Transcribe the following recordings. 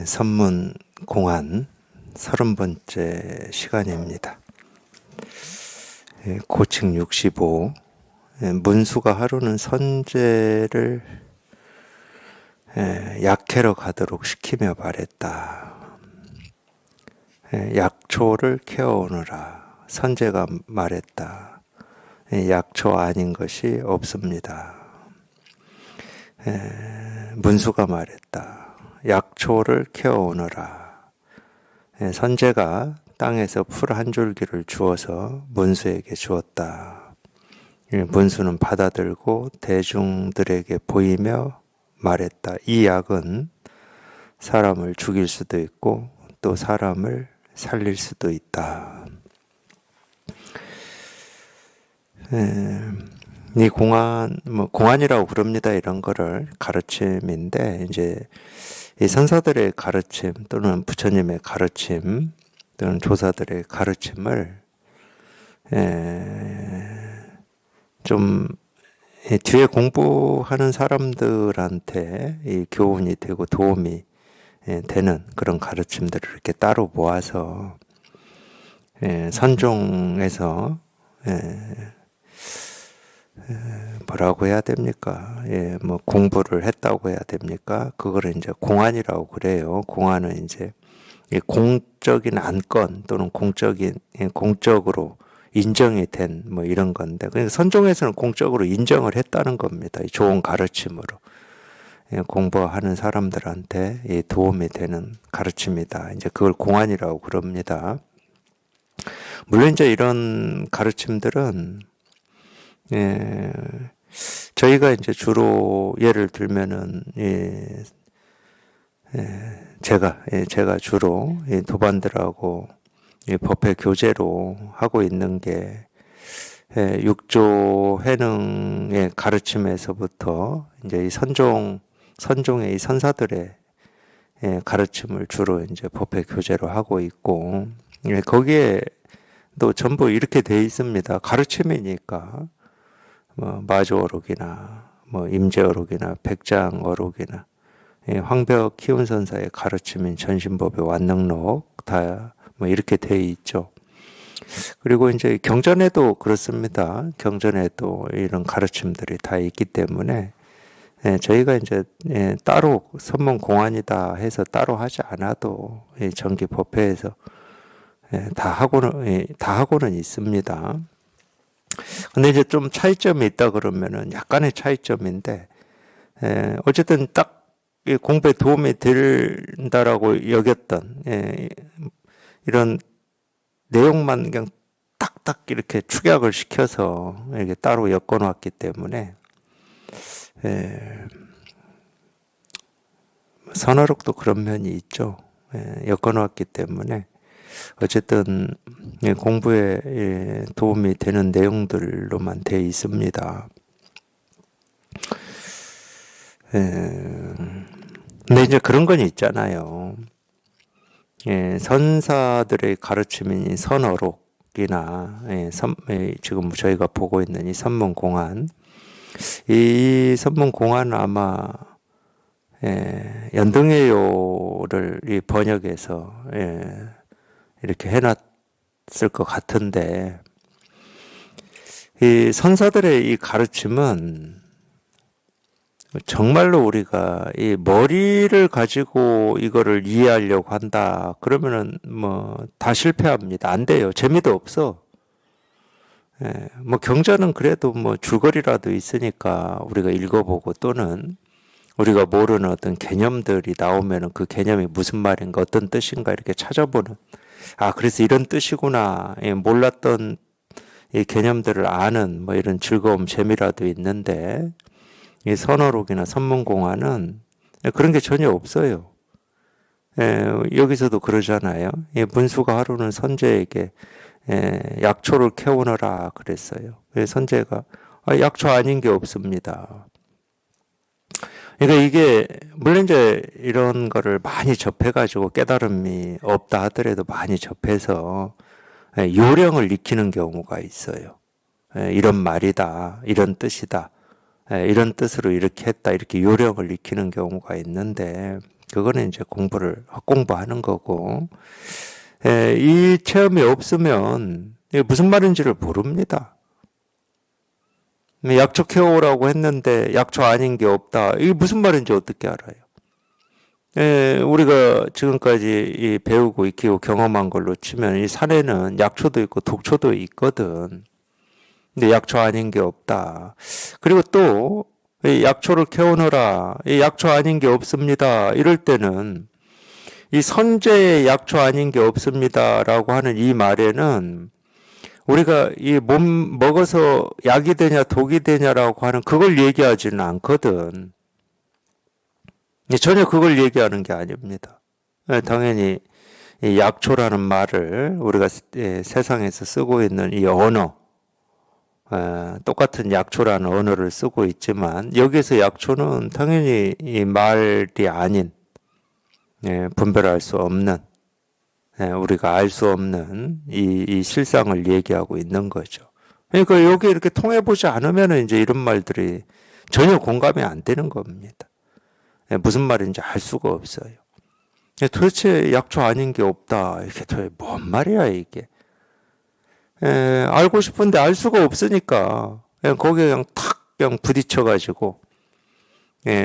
선문 공안 30번째 시간입니다. 고칙 65. 문수가 하루는 선제를 약해러 가도록 시키며 말했다. 약초를 캐어오너라. 선제가 말했다. 약초 아닌 것이 없습니다. 문수가 말했다. 약초를 캐어오너라. 선제가 땅에서 풀 한 줄기를 주어서 문수에게 주었다. 문수는 받아들고 대중들에게 보이며 말했다. 이 약은 사람을 죽일 수도 있고 또 사람을 살릴 수도 있다. 이 공안이라고 부릅니다. 이런 거를 가르침인데, 이제 이 선사들의 가르침 또는 부처님의 가르침 또는 조사들의 가르침을 좀 뒤에 공부하는 사람들한테 이 교훈이 되고 도움이 되는 그런 가르침들을 이렇게 따로 모아서 선종에서 뭐라고 해야 됩니까? 뭐 공부를 했다고 해야 됩니까? 그거를 이제 공안이라고 그래요. 공안은 이제 공적인 안건 또는 공적으로 인정이 된 뭐 이런 건데, 그러니까 선종에서는 공적으로 인정을 했다는 겁니다. 좋은 가르침으로 공부하는 사람들한테 도움이 되는 가르침이다. 이제 그걸 공안이라고 그럽니다. 물론 이제 이런 가르침들은 저희가 이제 주로 예를 들면은 제가 주로 도반들하고 법회 교재로 하고 있는 게 육조 해능의 가르침에서부터 이제 이 선종의 이 선사들의 가르침을 주로 이제 법회 교재로 하고 있고, 거기에도 전부 이렇게 돼 있습니다. 가르침이니까 뭐 마조어록이나 뭐 임제어록이나 백장어록이나 황벽 키운선사의 가르침인 전신법의 완능록 다 뭐 이렇게 돼 있죠. 그리고 이제 경전에도 그렇습니다. 경전에도 이런 가르침들이 다 있기 때문에 저희가 이제 따로 선문 공안이다 해서 따로 하지 않아도 정기 법회에서 다 하고는 있습니다. 근데 이제 좀 차이점이 있다 그러면은 약간의 차이점인데, 어쨌든 딱 공부에 도움이 된다라고 여겼던 이런 내용만 그냥 딱딱 이렇게 축약을 시켜서 이렇게 따로 엮어놨기 때문에 선어록도 그런 면이 있죠. 엮어놨기 때문에 어쨌든 공부에 도움이 되는 내용들로만 돼 있습니다. 근데 이제 그런 건 있잖아요. 선사들의 가르침인 선어록이나 지금 저희가 보고 있는 이 선문공안, 이 선문공안은 아마 연등회요를 이 번역해서 이렇게 해놨을 것 같은데, 이 선사들의 이 가르침은 정말로 우리가 이 머리를 가지고 이거를 이해하려고 한다 그러면은 뭐 다 실패합니다. 안 돼요. 재미도 없어. 뭐 경전은 그래도 뭐 줄거리라도 있으니까 우리가 읽어보고, 또는 우리가 모르는 어떤 개념들이 나오면은 그 개념이 무슨 말인가 어떤 뜻인가 이렇게 찾아보는, 그래서 이런 뜻이구나, 몰랐던 이 개념들을 아는 뭐 이런 즐거움 재미라도 있는데, 이 선어록이나 선문공안은 그런 게 전혀 없어요. 여기서도 그러잖아요. 문수가 하루는 선제에게 약초를 캐오너라 그랬어요. 선제가 약초 아닌 게 없습니다. 그러니까 이게 물론 이제 이런 거를 많이 접해가지고 깨달음이 없다 하더라도 많이 접해서 요령을 익히는 경우가 있어요. 이런 말이다, 이런 뜻이다, 이런 뜻으로 이렇게 했다, 이렇게 요령을 익히는 경우가 있는데, 그거는 이제 공부하는 거고, 이 체험이 없으면 이게 무슨 말인지를 모릅니다. 약초해오라고 했는데 약초 아닌 게 없다. 이게 무슨 말인지 어떻게 알아요? 우리가 지금까지 배우고 익히고 경험한 걸로 치면 이 산에는 약초도 있고 독초도 있거든. 근데 약초 아닌 게 없다. 그리고 또 이 약초를 캐오너라. 이 약초 아닌 게 없습니다. 이럴 때는 이 선제의 약초 아닌 게 없습니다라고 하는 이 말에는 우리가 이 몸 먹어서 약이 되냐 독이 되냐라고 하는 그걸 얘기하지는 않거든. 전혀 그걸 얘기하는 게 아닙니다. 당연히 이 약초라는 말을 우리가 세상에서 쓰고 있는 이 언어, 똑같은 약초라는 언어를 쓰고 있지만 여기서 약초는 당연히 이 말이 아닌 분별할 수 없는 우리가 알 수 없는 이 실상을 얘기하고 있는 거죠. 그러니까 여기 이렇게 통해보지 않으면 이제 이런 말들이 전혀 공감이 안 되는 겁니다. 무슨 말인지 알 수가 없어요. 도대체 약초 아닌 게 없다. 이게 도대체 뭔 말이야, 이게. 알고 싶은데 알 수가 없으니까 그냥 거기에 그냥 탁 그냥 부딪혀가지고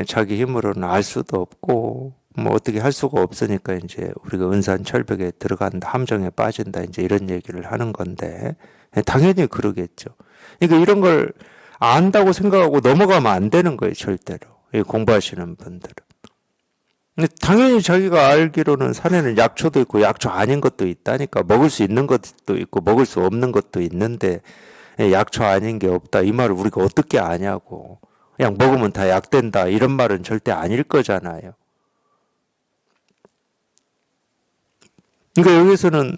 자기 힘으로는 알 수도 없고 뭐 어떻게 할 수가 없으니까 이제 우리가 은산철벽에 들어간다, 함정에 빠진다 이제 이런 얘기를 하는 건데 당연히 그러겠죠. 그러니까 이런 걸 안다고 생각하고 넘어가면 안 되는 거예요, 절대로. 공부하시는 분들은. 근데 당연히 자기가 알기로는 산에는 약초도 있고 약초 아닌 것도 있다니까. 먹을 수 있는 것도 있고 먹을 수 없는 것도 있는데 약초 아닌 게 없다. 이 말을 우리가 어떻게 아냐고. 그냥 먹으면 다 약된다. 이런 말은 절대 아닐 거잖아요. 그러니까 여기서는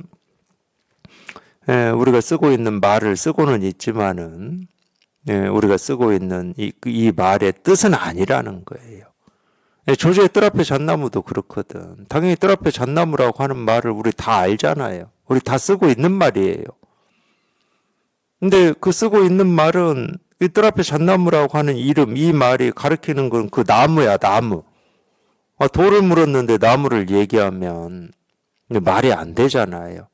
우리가 쓰고 있는 말을 쓰고는 있지만은 우리가 쓰고 있는 이 말의 뜻은 아니라는 거예요. 조지의 뜰 앞에 잣나무도 그렇거든. 당연히 뜰 앞에 잣나무라고 하는 말을 우리 다 알잖아요. 우리 다 쓰고 있는 말이에요. 근데 그 쓰고 있는 말은 이 뜰 앞에 잣나무라고 하는 이름, 이 말이 가리키는 건 그 나무야, 나무. 돌을 물었는데 나무를 얘기하면 말이 안 되잖아요.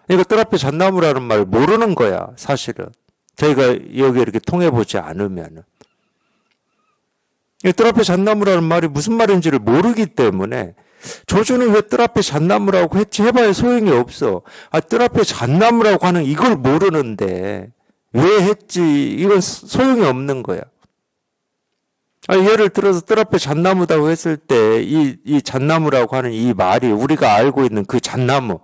그러니까 뜰 앞에 잣나무라는 말 모르는 거야, 사실은. 저희가 여기 이렇게 통해보지 않으면은. 뜰 앞에 잣나무라는 말이 무슨 말인지를 모르기 때문에 조주는 왜 뜰 앞에 잣나무라고 했지 해봐야 소용이 없어. 뜰 앞에 잣나무라고 하는 이걸 모르는데 왜 했지 이건 소용이 없는 거야. 예를 들어서 뜰 앞에 잣나무다고 했을 때 이 잣나무라고 하는 이 말이 우리가 알고 있는 그 잣나무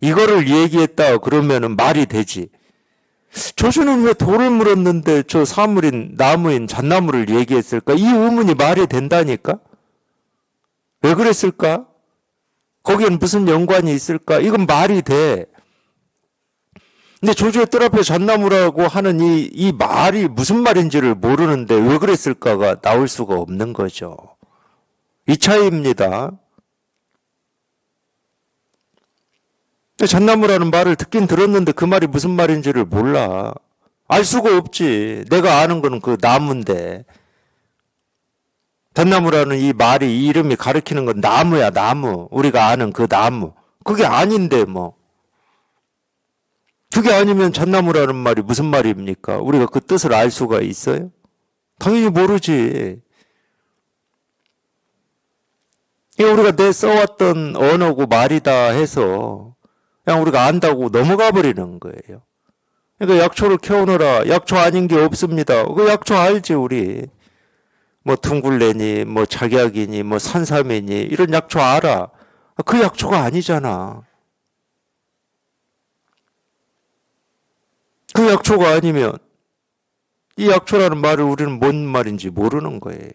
이거를 얘기했다 그러면은 말이 되지. 조주는 왜 돌을 물었는데 저 사물인 나무인 잣나무를 얘기했을까? 이 의문이 말이 된다니까? 왜 그랬을까? 거기엔 무슨 연관이 있을까? 이건 말이 돼. 근데 조주의 뜰 앞에 잣나무라고 하는 이 말이 무슨 말인지를 모르는데 왜 그랬을까가 나올 수가 없는 거죠. 이 차이입니다. 잣나무라는 말을 듣긴 들었는데 그 말이 무슨 말인지를 몰라. 알 수가 없지. 내가 아는 거는 그 나무인데. 잣나무라는 이 말이, 이 이름이 가리키는 건 나무야, 나무. 우리가 아는 그 나무. 그게 아닌데, 뭐. 그게 아니면 잣나무라는 말이 무슨 말입니까? 우리가 그 뜻을 알 수가 있어요? 당연히 모르지. 이게 우리가 내 써왔던 언어고 말이다 해서 그냥 우리가 안다고 넘어가 버리는 거예요. 그러니까 약초를 캐오너라. 약초 아닌 게 없습니다. 그 약초 알지, 우리. 뭐 둥굴레니, 뭐 작약이니, 뭐 산삼이니 이런 약초 알아. 그 약초가 아니잖아. 그 약초가 아니면 이 약초라는 말을 우리는 뭔 말인지 모르는 거예요.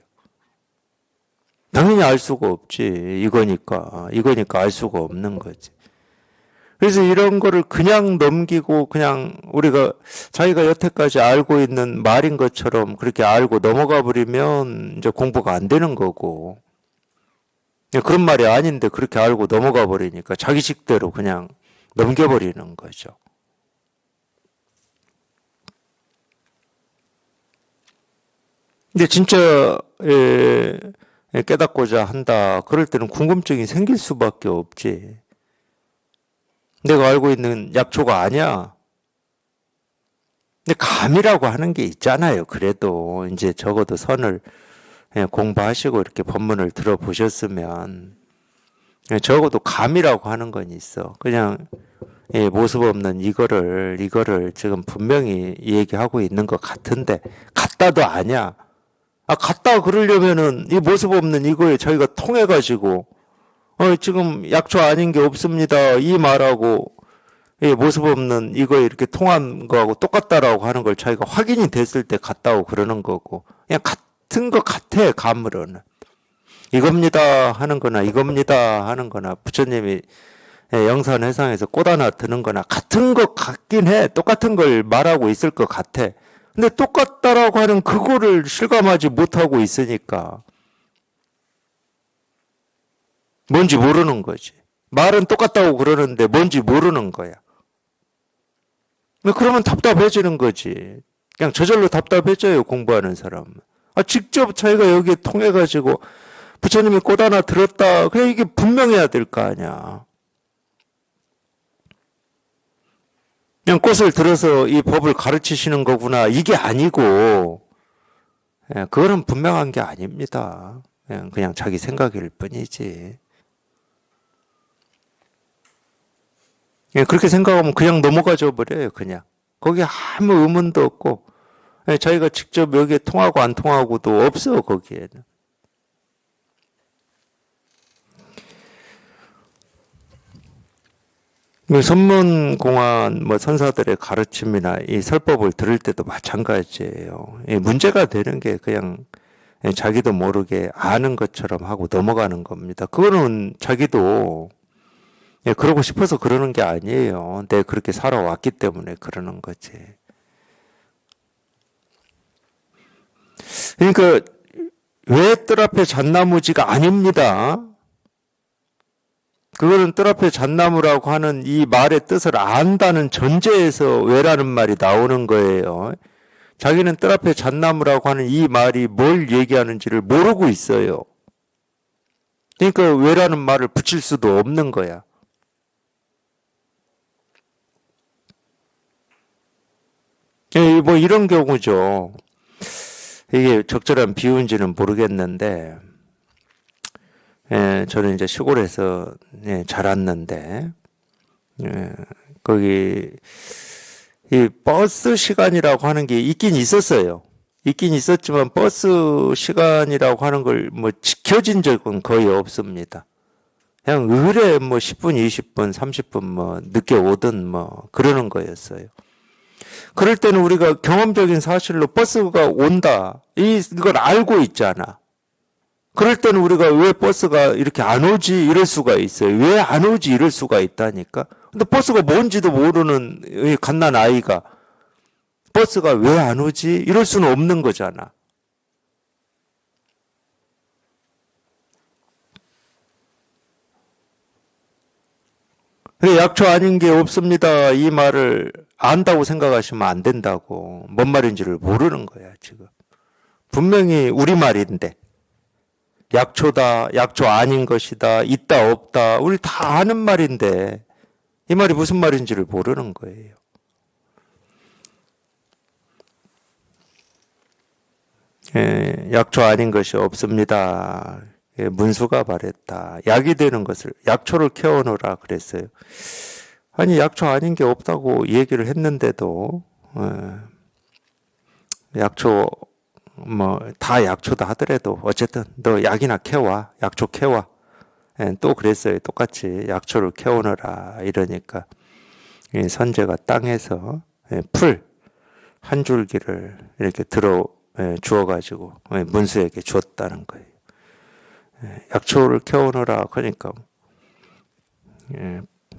당연히 알 수가 없지. 이거니까 알 수가 없는 거지. 그래서 이런 거를 그냥 넘기고 그냥 우리가 자기가 여태까지 알고 있는 말인 것처럼 그렇게 알고 넘어가 버리면 이제 공부가 안 되는 거고. 그런 말이 아닌데 그렇게 알고 넘어가 버리니까 자기 식대로 그냥 넘겨버리는 거죠. 근데 진짜 깨닫고자 한다. 그럴 때는 궁금증이 생길 수밖에 없지. 내가 알고 있는 약초가 아니야. 근데 감이라고 하는 게 있잖아요. 그래도 이제 적어도 선을 공부하시고 이렇게 법문을 들어보셨으면 적어도 감이라고 하는 건 있어. 그냥 모습 없는 이거를 지금 분명히 얘기하고 있는 것 같은데 같다도 아니야. 같다 그러려면은 이 모습 없는 이거에 저희가 통해가지고 지금 약초 아닌 게 없습니다. 이 말하고 모습 없는 이거에 이렇게 통한 거하고 똑같다라고 하는 걸 자기가 확인이 됐을 때 같다고 그러는 거고 그냥 같은 것 같아. 감으로는 이겁니다 하는 거나 이겁니다 하는 거나 부처님이 영산회상에서 꽃 하나 드는 거나 같은 것 같긴 해. 똑같은 걸 말하고 있을 것 같아. 근데 똑같다라고 하는 그거를 실감하지 못하고 있으니까 뭔지 모르는 거지. 말은 똑같다고 그러는데 뭔지 모르는 거야. 그러면 답답해지는 거지. 그냥 저절로 답답해져요, 공부하는 사람은. 직접 자기가 여기에 통해가지고 부처님이 꽃 하나 들었다. 그래, 이게 분명해야 될 거 아니야. 그냥 꽃을 들어서 이 법을 가르치시는 거구나. 이게 아니고, 그거는 분명한 게 아닙니다. 그냥 자기 생각일 뿐이지. 그렇게 생각하면 그냥 넘어가져 버려요, 그냥. 거기에 아무 의문도 없고, 자기가 직접 여기에 통하고 안 통하고도 없어, 거기에는. 선문공안 선사들의 가르침이나 이 설법을 들을 때도 마찬가지예요. 문제가 되는 게 그냥 자기도 모르게 아는 것처럼 하고 넘어가는 겁니다. 그거는 자기도 그러고 싶어서 그러는 게 아니에요. 내가 그렇게 살아왔기 때문에 그러는 거지. 그러니까 왜 뜰 앞에 잣나무지가 아닙니다. 그거는 뜰 앞에 잣나무라고 하는 이 말의 뜻을 안다는 전제에서 왜라는 말이 나오는 거예요. 자기는 뜰 앞에 잣나무라고 하는 이 말이 뭘 얘기하는지를 모르고 있어요. 그러니까 왜라는 말을 붙일 수도 없는 거야. 뭐 이런 경우죠. 이게 적절한 비유인지는 모르겠는데, 저는 이제 시골에서 자랐는데, 거기 이 버스 시간이라고 하는 게 있긴 있었어요. 있긴 있었지만 버스 시간이라고 하는 걸 뭐 지켜진 적은 거의 없습니다. 그냥 의뢰 뭐 10분, 20분, 30분 뭐 늦게 오든 뭐 그러는 거였어요. 그럴 때는 우리가 경험적인 사실로 버스가 온다. 이걸 알고 있잖아. 그럴 때는 우리가 왜 버스가 이렇게 안 오지? 이럴 수가 있어요. 왜 안 오지? 이럴 수가 있다니까. 근데 버스가 뭔지도 모르는 이 갓난 아이가 버스가 왜 안 오지? 이럴 수는 없는 거잖아. 약초 아닌 게 없습니다. 이 말을 안다고 생각하시면 안 된다고. 뭔 말인지를 모르는 거야, 지금. 분명히 우리말인데. 약초다, 약초 아닌 것이다, 있다, 없다. 우리 다 아는 말인데, 이 말이 무슨 말인지를 모르는 거예요. 약초 아닌 것이 없습니다. 문수가 말했다. 약이 되는 것을, 약초를 캐어놓으라 그랬어요. 아니, 약초 아닌 게 없다고 얘기를 했는데도, 약초, 다 약초다 하더라도, 어쨌든, 너 약이나 캐와. 약초 캐와. 또 그랬어요. 똑같이 약초를 캐오너라. 이러니까, 선제가 땅에서 풀 한 줄기를 이렇게 들어 주어가지고, 문수에게 주었다는 거예요. 약초를 캐오너라. 그러니까,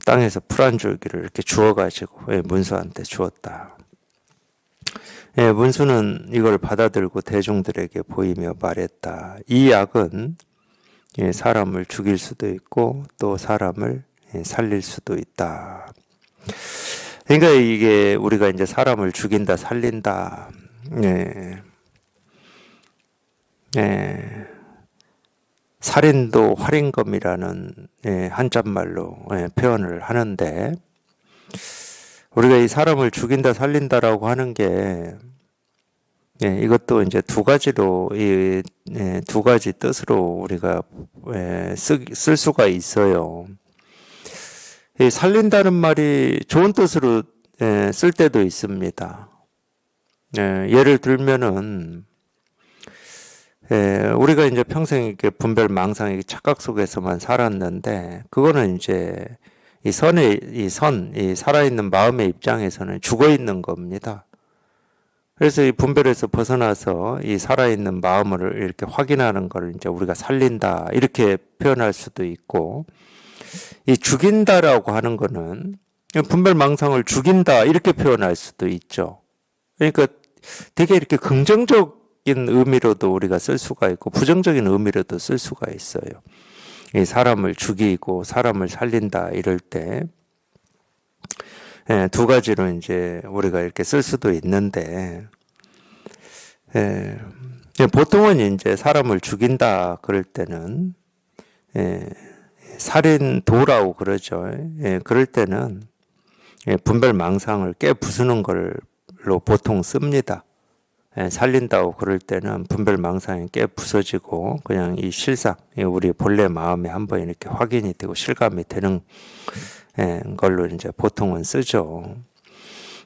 땅에서 풀 한 줄기를 이렇게 주어가지고, 문수한테 주었다. 문수는 이걸 받아들고 대중들에게 보이며 말했다. 이 약은 사람을 죽일 수도 있고 또 사람을 살릴 수도 있다. 그러니까 이게 우리가 이제 사람을 죽인다, 살린다. 살인도 활인검이라는 한자말로 표현을 하는데, 우리가 이 사람을 죽인다 살린다라고 하는 게 이것도 이제 두 가지로 두 가지 뜻으로 우리가 쓸 수가 있어요. 이 살린다는 말이 좋은 뜻으로 쓸 때도 있습니다. 예를 들면은 우리가 이제 평생 이렇게 분별 망상, 착각 속에서만 살았는데, 그거는 이제 이 살아있는 마음의 입장에서는 죽어 있는 겁니다. 그래서 이 분별에서 벗어나서 이 살아있는 마음을 이렇게 확인하는 걸 이제 우리가 살린다, 이렇게 표현할 수도 있고, 이 죽인다라고 하는 거는 분별 망상을 죽인다, 이렇게 표현할 수도 있죠. 그러니까 되게 이렇게 긍정적인 의미로도 우리가 쓸 수가 있고, 부정적인 의미로도 쓸 수가 있어요. 이 사람을 죽이고 사람을 살린다, 이럴 때 두 가지로 이제 우리가 이렇게 쓸 수도 있는데, 보통은 이제 사람을 죽인다 그럴 때는 살인도라고 그러죠. 그럴 때는 분별 망상을 깨부수는 걸로 보통 씁니다. 살린다고 그럴 때는 분별 망상이 깨 부서지고 그냥 이 실상, 우리 본래 마음에 한번 이렇게 확인이 되고 실감이 되는 걸로 이제 보통은 쓰죠.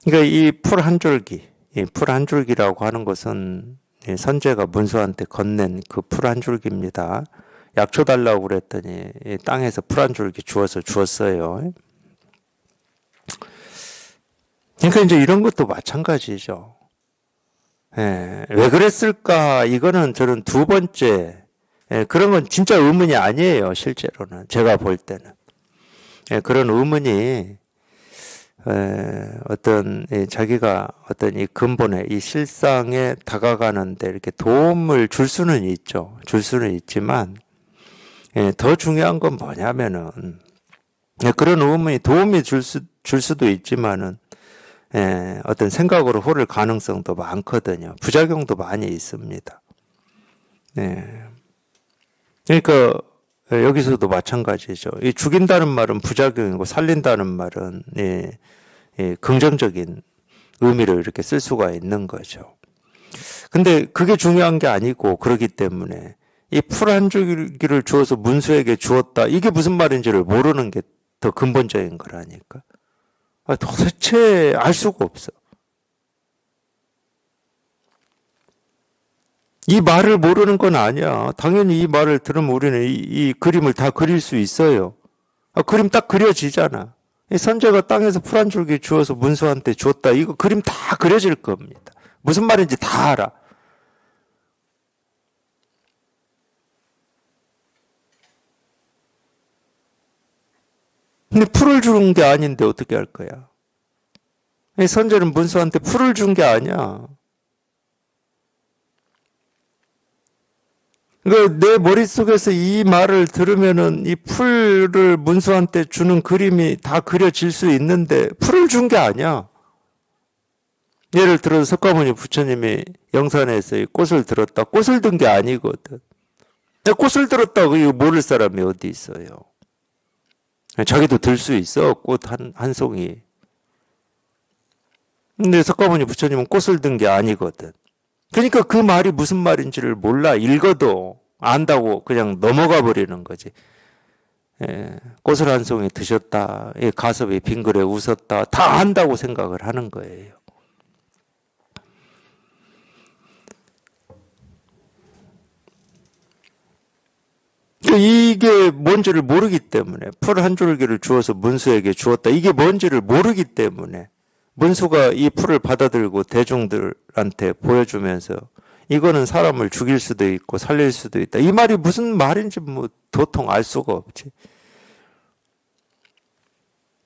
그러니까 이 풀 한 줄기, 이 풀 한 줄기라고 하는 것은 선제가 문수한테 건넨 그 풀 한 줄기입니다. 약초 달라고 그랬더니 땅에서 풀 한 줄기 주었어요. 그러니까 이제 이런 것도 마찬가지죠. 왜 그랬을까? 이거는 저는 두 번째, 그런 건 진짜 의문이 아니에요, 실제로는. 제가 볼 때는. 그런 의문이, 자기가 어떤 이 근본에, 이 실상에 다가가는데 이렇게 도움을 줄 수는 있죠. 줄 수는 있지만, 더 중요한 건 뭐냐면은, 그런 의문이 도움이 줄 수도 있지만은, 어떤 생각으로 흐를 가능성도 많거든요. 부작용도 많이 있습니다. 그러니까 여기서도 마찬가지죠. 이 죽인다는 말은 부작용이고 살린다는 말은 긍정적인 의미를 이렇게 쓸 수가 있는 거죠. 근데 그게 중요한 게 아니고, 그렇기 때문에 이 풀 한 줄기를 주어서 문수에게 주었다, 이게 무슨 말인지를 모르는 게 더 근본적인 거라니까. 도대체 알 수가 없어. 이 말을 모르는 건 아니야. 당연히 이 말을 들으면 우리는 이 그림을 다 그릴 수 있어요. 그림 딱 그려지잖아. 이 선제가 땅에서 풀 한 줄기 주어서 문수한테 줬다, 이거 그림 다 그려질 겁니다. 무슨 말인지 다 알아. 근데 풀을 주는 게 아닌데 어떻게 할 거야? 이 선제는 문수한테 풀을 준 게 아니야. 그러니까 내 머릿속에서 이 말을 들으면은 이 풀을 문수한테 주는 그림이 다 그려질 수 있는데, 풀을 준 게 아니야. 예를 들어서 석가모니 부처님이 영산에서 이 꽃을 들었다. 꽃을 든 게 아니거든. 꽃을 들었다고 이거 모를 사람이 어디 있어요. 자기도 들 수 있어, 꽃 한 송이. 근데 석가모니 부처님은 꽃을 든 게 아니거든. 그러니까 그 말이 무슨 말인지를 몰라. 읽어도 안다고 그냥 넘어가 버리는 거지. 꽃을 한 송이 드셨다, 가섭이 빙그레 웃었다, 다 안다고 생각을 하는 거예요. 이게 뭔지를 모르기 때문에, 풀 한 줄기를 주어서 문수에게 주었다, 이게 뭔지를 모르기 때문에 문수가 이 풀을 받아들고 대중들한테 보여주면서 이거는 사람을 죽일 수도 있고 살릴 수도 있다, 이 말이 무슨 말인지 뭐 도통 알 수가 없지.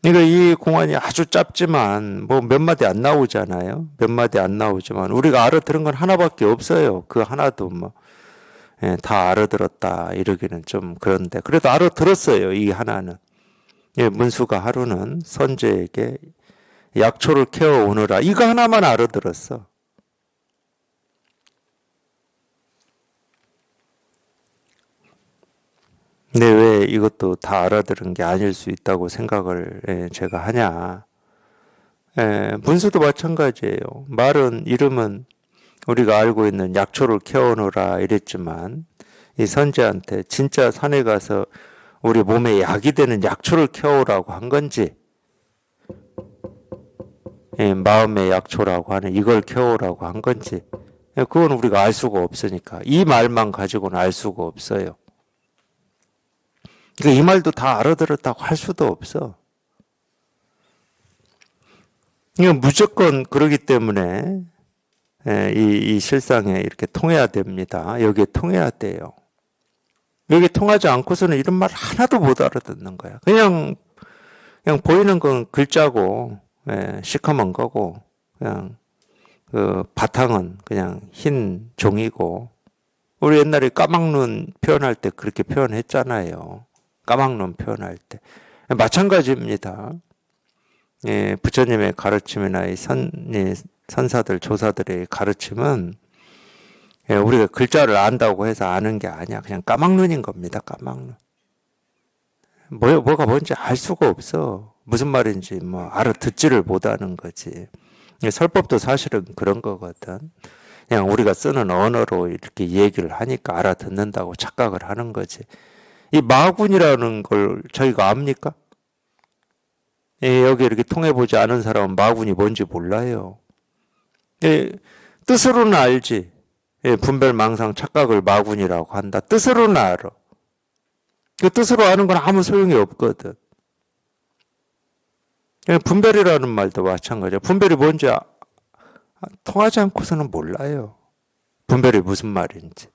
그러니까 이 공안이 아주 짧지만 뭐 몇 마디 안 나오잖아요. 몇 마디 안 나오지만 우리가 알아들은 건 하나밖에 없어요. 그 하나도 뭐 다 알아들었다 이러기는 좀 그런데, 그래도 알아들었어요. 이 하나는. 문수가 하루는 선제에게 약초를 캐어 오너라, 이거 하나만 알아들었어. 근데 왜 이것도 다 알아들은 게 아닐 수 있다고 생각을 제가 하냐. 분수도 마찬가지예요. 말은 이름은 우리가 알고 있는 약초를 캐오노라 이랬지만 이 선지한테 진짜 산에 가서 우리 몸에 약이 되는 약초를 캐오라고 한 건지 마음의 약초라고 하는 이걸 캐오라고 한 건지 그건 우리가 알 수가 없으니까 이 말만 가지고는 알 수가 없어요. 그러니까 이 말도 다 알아들었다고 할 수도 없어. 그러니까 무조건 그러기 때문에 이 실상에 이렇게 통해야 됩니다. 여기에 통해야 돼요. 여기 통하지 않고서는 이런 말 하나도 못 알아듣는 거야. 그냥 보이는 건 글자고 시커먼 거고 그냥 그 바탕은 그냥 흰 종이고 우리 옛날에 까막눈 표현할 때 그렇게 표현했잖아요. 까막눈 표현할 때 마찬가지입니다. 부처님의 가르침이나 이 선사들 조사들의 가르침은 우리가 글자를 안다고 해서 아는 게 아니야. 그냥 까막눈인 겁니다. 까막눈. 뭐가 뭔지 알 수가 없어. 무슨 말인지 알아듣지를 못하는 거지. 설법도 사실은 그런 거거든. 그냥 우리가 쓰는 언어로 이렇게 얘기를 하니까 알아듣는다고 착각을 하는 거지. 이 마군이라는 걸 저희가 압니까? 여기 이렇게 통해보지 않은 사람은 마군이 뭔지 몰라요. 뜻으로는 알지. 분별망상 착각을 마군이라고 한다. 뜻으로는 알아. 그 뜻으로 아는 건 아무 소용이 없거든. 분별이라는 말도 마찬가지야. 분별이 뭔지 통하지 않고서는 몰라요. 분별이 무슨 말인지.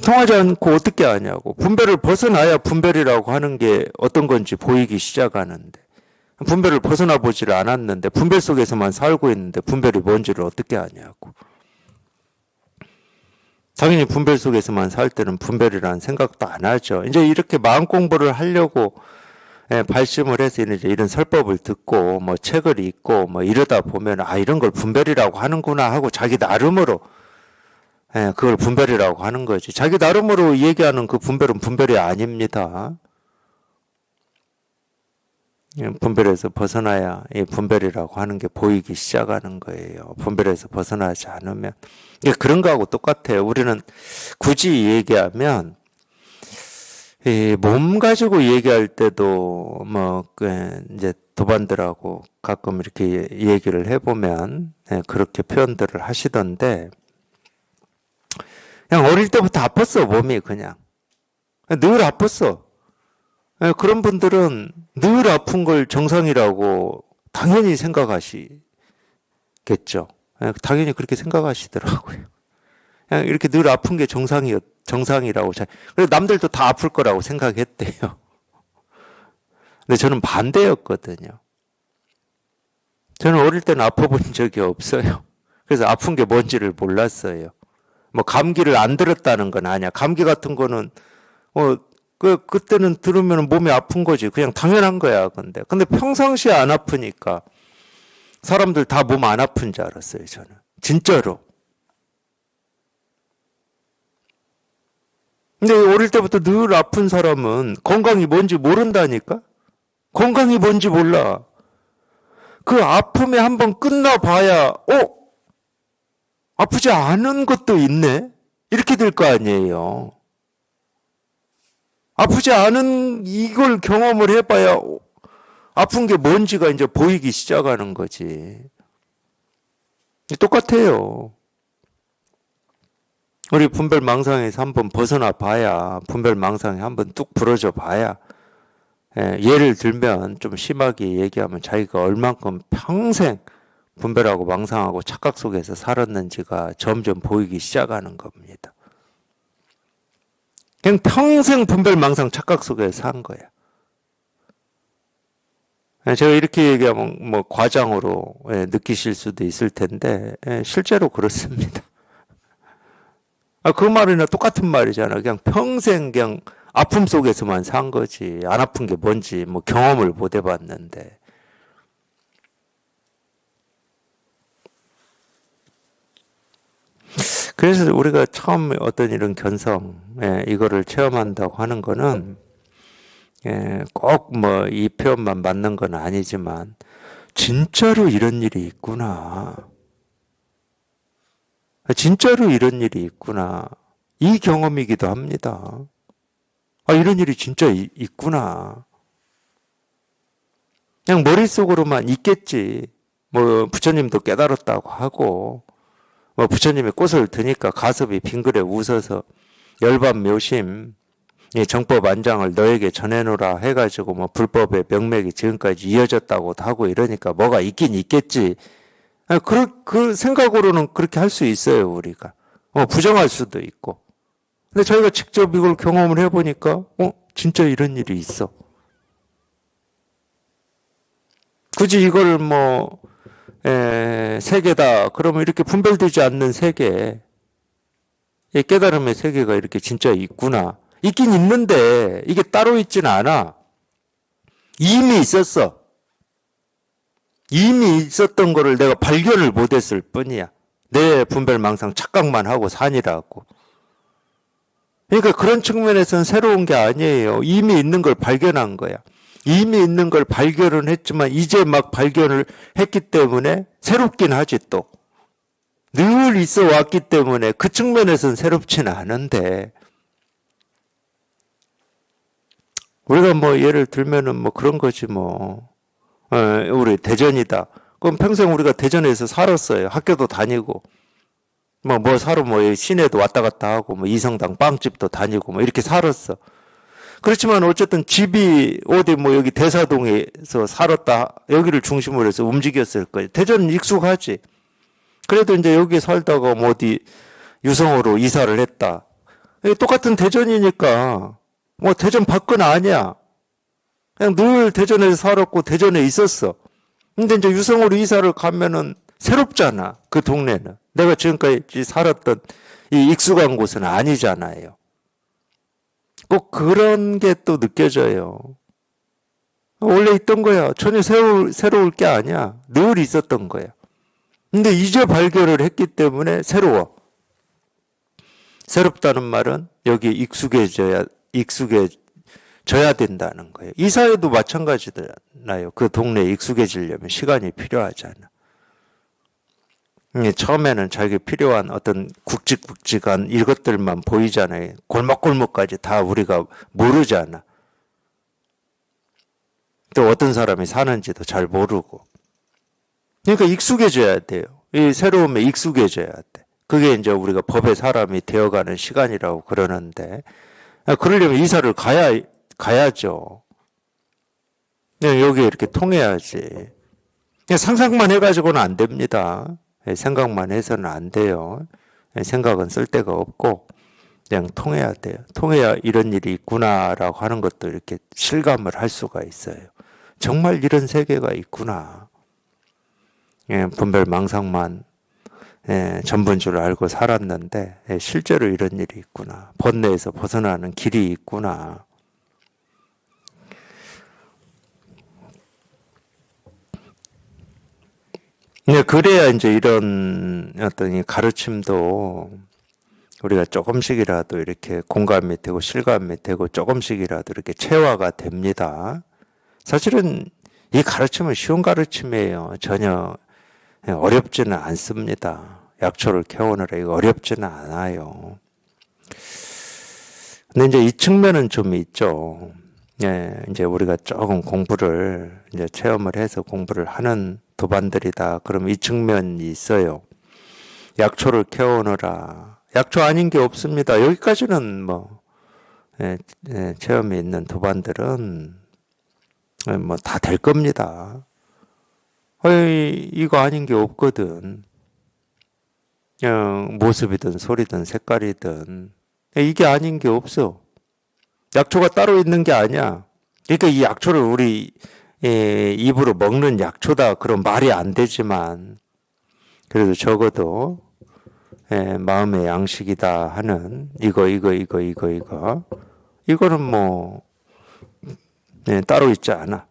통하지 않고 어떻게 아냐고. 분별을 벗어나야 분별이라고 하는 게 어떤 건지 보이기 시작하는데 분별을 벗어나 보지를 않았는데 분별 속에서만 살고 있는데 분별이 뭔지를 어떻게 아냐고. 당연히 분별 속에서만 살 때는 분별이라는 생각도 안 하죠. 이제 이렇게 마음 공부를 하려고 발심을 해서 이제 이런 설법을 듣고 뭐 책을 읽고 뭐 이러다 보면 이런 걸 분별이라고 하는구나 하고 자기 나름으로 그걸 분별이라고 하는 거지. 자기 나름으로 얘기하는 그 분별은 분별이 아닙니다. 분별에서 벗어나야 이 분별이라고 하는 게 보이기 시작하는 거예요. 분별에서 벗어나지 않으면. 그런 거하고 똑같아요. 우리는 굳이 얘기하면 이 몸 가지고 얘기할 때도 이제 도반들하고 가끔 이렇게 얘기를 해보면 그렇게 표현들을 하시던데 그냥 어릴 때부터 아팠어. 몸이 그냥 늘 아팠어. 그런 분들은 늘 아픈 걸 정상이라고 당연히 생각하시겠죠. 당연히 그렇게 생각하시더라고요. 그냥 이렇게 늘 아픈 게 정상이라고. 그래서 남들도 다 아플 거라고 생각했대요. 근데 저는 반대였거든요. 저는 어릴 때는 아파본 적이 없어요. 그래서 아픈 게 뭔지를 몰랐어요. 뭐 감기를 안 들었다는 건 아니야. 감기 같은 거는 그때는 들으면 몸이 아픈 거지. 그냥 당연한 거야. 근데 평상시에 안 아프니까 사람들 다 몸 안 아픈 줄 알았어요. 저는 진짜로. 근데 어릴 때부터 늘 아픈 사람은 건강이 뭔지 모른다니까? 건강이 뭔지 몰라. 그 아픔에 한번 끝나봐야 아프지 않은 것도 있네? 이렇게 될 거 아니에요. 아프지 않은 이걸 경험을 해봐야 아픈 게 뭔지가 이제 보이기 시작하는 거지. 똑같아요. 우리 분별망상에서 한번 벗어나 봐야, 분별망상에 한번 뚝 부러져 봐야, 예를 들면 좀 심하게 얘기하면 자기가 얼만큼 평생 분별하고 망상하고 착각 속에서 살았는지가 점점 보이기 시작하는 겁니다. 그냥 평생 분별망상 착각 속에서 산 거야. 제가 이렇게 얘기하면 뭐 과장으로 느끼실 수도 있을 텐데 실제로 그렇습니다. 그 말이나 똑같은 말이잖아. 그냥 평생 그냥 아픔 속에서만 산 거지. 안 아픈 게 뭔지 뭐 경험을 못 해봤는데. 그래서 우리가 처음 어떤 이런 견성, 이거를 체험한다고 하는 거는, 꼭 뭐 이 표현만 맞는 건 아니지만, 진짜로 이런 일이 있구나. 진짜로 이런 일이 있구나. 이 경험이기도 합니다. 아, 이런 일이 진짜 있구나. 그냥 머릿속으로만 있겠지. 뭐, 부처님도 깨달았다고 하고, 뭐, 부처님이 꽃을 드니까 가섭이 빙그레 웃어서 열반묘심, 이 정법 안장을 너에게 전해놓으라 해가지고 뭐 불법의 명맥이 지금까지 이어졌다고 하고 이러니까 뭐가 있긴 있겠지. 그 생각으로는 그렇게 할 수 있어요, 우리가. 부정할 수도 있고. 근데 저희가 직접 이걸 경험을 해보니까, 진짜 이런 일이 있어. 굳이 이걸 뭐, 세계다. 그러면 이렇게 분별되지 않는 세계, 이 깨달음의 세계가 이렇게 진짜 있구나. 있긴 있는데, 이게 따로 있진 않아. 이미 있었어. 이미 있었던 거를 내가 발견을 못했을 뿐이야. 내 분별망상 착각만 하고 산이라고. 그러니까 그런 측면에서는 새로운 게 아니에요. 이미 있는 걸 발견한 거야. 이미 있는 걸 발견은 했지만 이제 막 발견을 했기 때문에 새롭긴 하지 또. 늘 있어 왔기 때문에 그 측면에서는 새롭지는 않은데 우리가 뭐 예를 들면은 뭐 그런 거지 뭐. 우리 대전이다. 그럼 평생 우리가 대전에서 살았어요. 학교도 다니고. 뭐 사러 뭐 시내도 왔다 갔다 하고 뭐 이성당 빵집도 다니고 뭐 이렇게 살았어. 그렇지만 어쨌든 집이 어디 뭐 여기 대사동에서 살았다. 여기를 중심으로 해서 움직였을 거예요. 대전은 익숙하지. 그래도 이제 여기 살다가 뭐 어디 유성으로 이사를 했다. 똑같은 대전이니까 뭐 대전 밖은 아니야. 그냥 늘 대전에서 살았고 대전에 있었어. 근데 이제 유성으로 이사를 가면은 새롭잖아. 그 동네는. 내가 지금까지 살았던 이 익숙한 곳은 아니잖아요. 꼭 그런 게 또 느껴져요. 원래 있던 거야. 전혀 새로울 게 아니야. 늘 있었던 거야. 근데 이제 발견을 했기 때문에 새로워. 새롭다는 말은 여기 익숙해져야 된다는 거예요. 이사회도 마찬가지잖아요. 그 동네에 익숙해지려면 시간이 필요하잖아. 처음에는 자기 필요한 어떤 굵직굵직한 이것들만 보이잖아요. 골목골목까지 다 우리가 모르잖아. 또 어떤 사람이 사는지도 잘 모르고. 그러니까 익숙해져야 돼요. 이 새로움에 익숙해져야 돼. 그게 이제 우리가 법의 사람이 되어가는 시간이라고 그러는데, 그러려면 이사를 가야죠. 여기에 이렇게 통해야지. 그냥 상상만 해가지고는 안 됩니다. 생각만 해서는 안 돼요. 생각은 쓸 데가 없고 그냥 통해야 돼요. 통해야 이런 일이 있구나라고 하는 것도 이렇게 실감을 할 수가 있어요. 정말 이런 세계가 있구나. 분별망상만 전부인 줄 알고 살았는데 실제로 이런 일이 있구나. 번뇌에서 벗어나는 길이 있구나. 그래야 이제 이런 어떤 이 가르침도 우리가 조금씩이라도 이렇게 공감이 되고 실감이 되고 조금씩이라도 이렇게 체화가 됩니다. 사실은 이 가르침은 쉬운 가르침이에요. 전혀 어렵지는 않습니다. 약초를 캐오느라 이거 어렵지는 않아요. 근데 이제 이 측면은 좀 있죠. 이제 우리가 조금 공부를 이제 체험을 해서 공부를 하는 도반들이다. 그럼 이 측면이 있어요. 약초를 캐오느라. 약초 아닌 게 없습니다. 여기까지는 뭐, 체험이 있는 도반들은 뭐 다 될 겁니다. 이거 아닌 게 없거든. 모습이든 소리든 색깔이든. 이게 아닌 게 없어. 약초가 따로 있는 게 아니야. 그러니까 이 약초를 우리 입으로 먹는 약초다. 그런 말이 안 되지만 그래도 적어도 마음의 양식이다 하는 이거는 뭐 따로 있지 않아.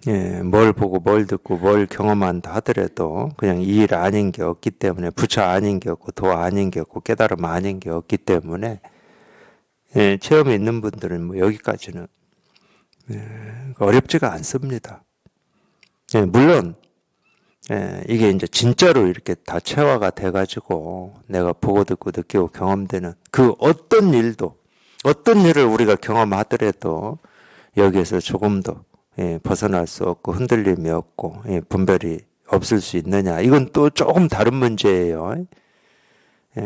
예, 뭘 보고 뭘 듣고 뭘 경험한다 하더라도 그냥 이 일 아닌 게 없기 때문에 부처 아닌 게 없고 도 아닌 게 없고 깨달음 아닌 게 없기 때문에 예, 체험이 있는 분들은 뭐 여기까지는 어렵지가 않습니다. 예, 물론 이게 이제 진짜로 이렇게 다 체화가 돼가지고 내가 보고 듣고 느끼고 경험되는 그 어떤 일도 어떤 일을 우리가 경험하더라도 여기에서 조금도 벗어날 수 없고 흔들림이 없고 분별이 없을 수 있느냐 이건 또 조금 다른 문제예요.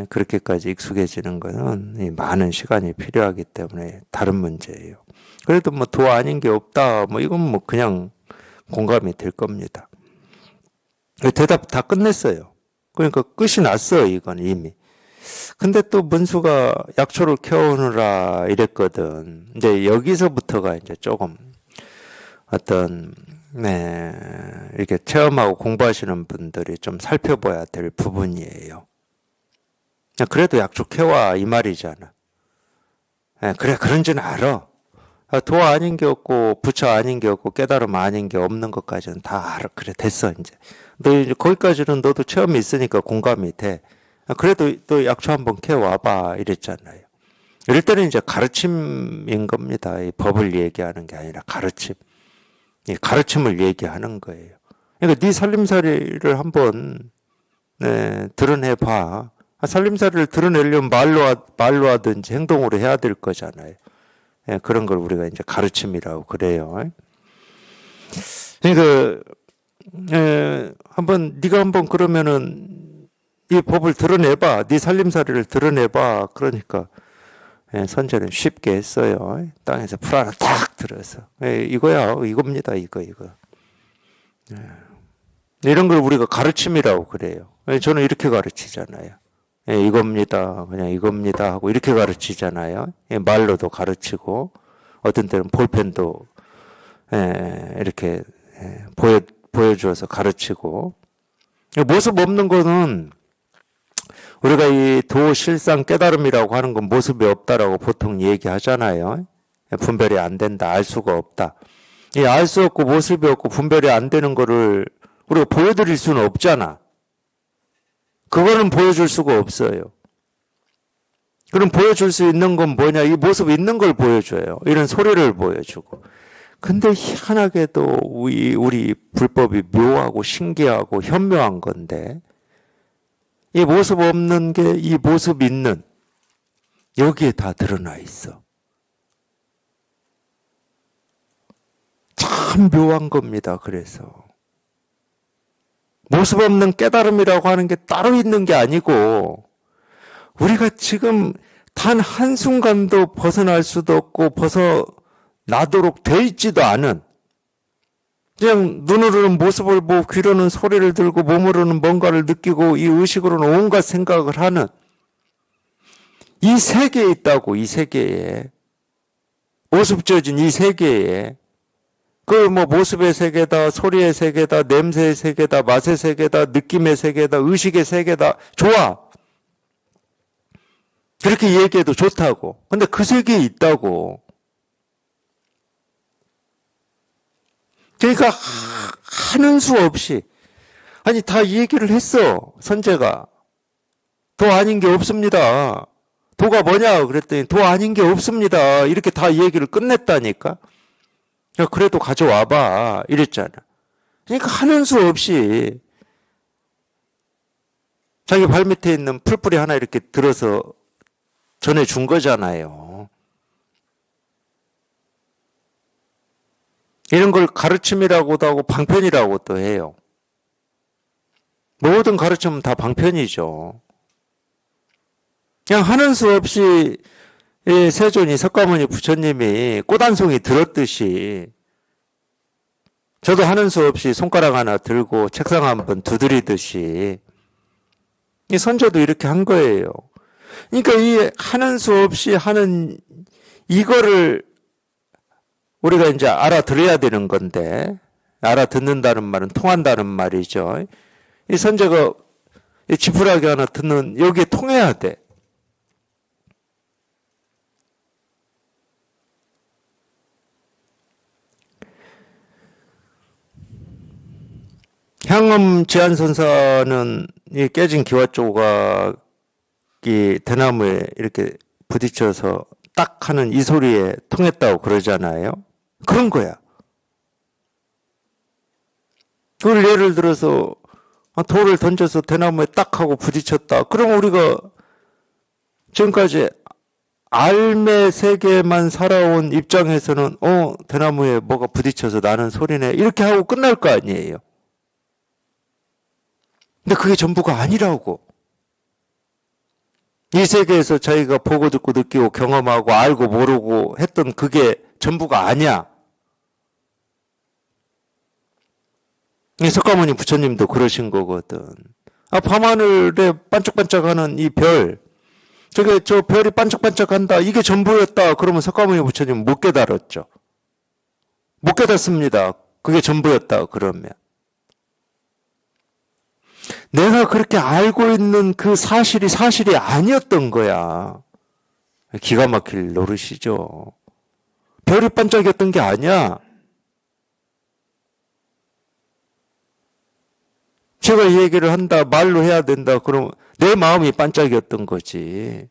그렇게까지 익숙해지는 것은 많은 시간이 필요하기 때문에 다른 문제예요. 그래도 뭐 도 아닌 게 없다 뭐 이건 뭐 그냥 공감이 될 겁니다. 대답 다 끝냈어요. 그러니까 끝이 났어요, 이건 이미. 근데 또 문수가 약초를 켜오느라 이랬거든. 이제 여기서부터가 이제 조금 어떤, 이렇게 체험하고 공부하시는 분들이 좀 살펴봐야 될 부분이에요. 그래도 약초 켜와, 이 말이잖아. 그래, 그런 줄 알아. 도 아닌 게 없고, 부처 아닌 게 없고, 깨달음 아닌 게 없는 것까지는 다 알아. 그래, 됐어, 이제. 너 이제 거기까지는 너도 체험이 있으니까 공감이 돼. 그래도 또 약초 한번 캐와봐. 이랬잖아요. 이럴 때는 이제 가르침인 겁니다. 이 법을 얘기하는 게 아니라 가르침. 이 가르침을 얘기하는 거예요. 그러니까 네 살림살이를 한번, 드러내봐. 살림살이를 드러내려면 말로 하든지 행동으로 해야 될 거잖아요. 그런 걸 우리가 이제 가르침이라고 그래요. 그러니까 네가 한번 그러면은 이 법을 드러내봐, 네 살림살이를 드러내봐. 그러니까 선제는 쉽게 했어요. 땅에서 풀 하나 탁 들어서 이거야, 이겁니다, 이거. 이런 걸 우리가 가르침이라고 그래요. 저는 이렇게 가르치잖아요. 이겁니다. 그냥 이겁니다 하고 이렇게 가르치잖아요. 말로도 가르치고 어떤 때는 볼펜도 이렇게 보여주어서 가르치고 모습 없는 거는 우리가 이 도실상 깨달음이라고 하는 건 모습이 없다라고 보통 얘기하잖아요. 분별이 안 된다. 알 수가 없다. 이 알 수 없고 모습이 없고 분별이 안 되는 거를 우리가 보여드릴 수는 없잖아. 그거는 보여줄 수가 없어요. 그럼 보여줄 수 있는 건 뭐냐? 이 모습 있는 걸 보여줘요. 이런 소리를 보여주고. 근데 희한하게도 우리 불법이 묘하고 신기하고 현묘한 건데 이 모습 없는 게 이 모습 있는 여기에 다 드러나 있어. 참 묘한 겁니다. 그래서 모습 없는 깨달음이라고 하는 게 따로 있는 게 아니고 우리가 지금 단 한순간도 벗어날 수도 없고 벗어나도록 돼 있지도 않은 그냥 눈으로는 모습을 보고 귀로는 소리를 들고 몸으로는 뭔가를 느끼고 이 의식으로는 온갖 생각을 하는 이 세계에 있다고. 이 세계에 오습져진 이 세계에 그 뭐 모습의 세계다, 소리의 세계다, 냄새의 세계다, 맛의 세계다, 느낌의 세계다, 의식의 세계다. 좋아. 그렇게 얘기해도 좋다고. 근데 그 세계에 있다고. 그러니까 하는 수 없이 아니 다 이 얘기를 했어. 선제가. 도 아닌 게 없습니다. 도가 뭐냐 그랬더니 도 아닌 게 없습니다. 이렇게 다 이 얘기를 끝냈다니까. 그래도 가져와봐 이랬잖아. 그러니까 하는 수 없이 자기 발밑에 있는 풀뿌리 하나 이렇게 들어서 전해준 거잖아요. 이런 걸 가르침이라고도 하고 방편이라고도 해요. 모든 가르침은 다 방편이죠. 그냥 하는 수 없이 세존이 석가모니 부처님이 꽃 한 송이 들었듯이 저도 하는 수 없이 손가락 하나 들고 책상 한번 두드리듯이 이 선조도 이렇게 한 거예요. 그러니까 이 하는 수 없이 하는 이거를 우리가 이제 알아들어야 되는 건데 알아듣는다는 말은 통한다는 말이죠. 이 선제가 지푸라기 하나 듣는 여기에 통해야 돼. 향음 제안선사는 이 깨진 기와 조각이 대나무에 이렇게 부딪혀서 딱 하는 이 소리에 통했다고 그러잖아요. 그런 거야. 그걸 예를 들어서 돌을 던져서 대나무에 딱 하고 부딪혔다. 그럼 우리가 지금까지 알매 세계만 살아온 입장에서는 대나무에 뭐가 부딪혀서 나는 소리네 이렇게 하고 끝날 거 아니에요. 근데 그게 전부가 아니라고. 이 세계에서 자기가 보고 듣고 느끼고 경험하고 알고 모르고 했던 그게 전부가 아니야. 석가모니 부처님도 그러신 거거든. 밤하늘에 반짝반짝하는 이 별, 저 별이 반짝반짝한다. 이게 전부였다. 그러면 석가모니 부처님 못 깨달았죠. 못 깨닫습니다. 그게 전부였다. 그러면. 내가 그렇게 알고 있는 그 사실이 아니었던 거야. 기가 막힐 노릇이죠. 별이 반짝였던 게 아니야. 제가 이 얘기를 한다, 말로 해야 된다, 그러면 내 마음이 반짝이었던 거지.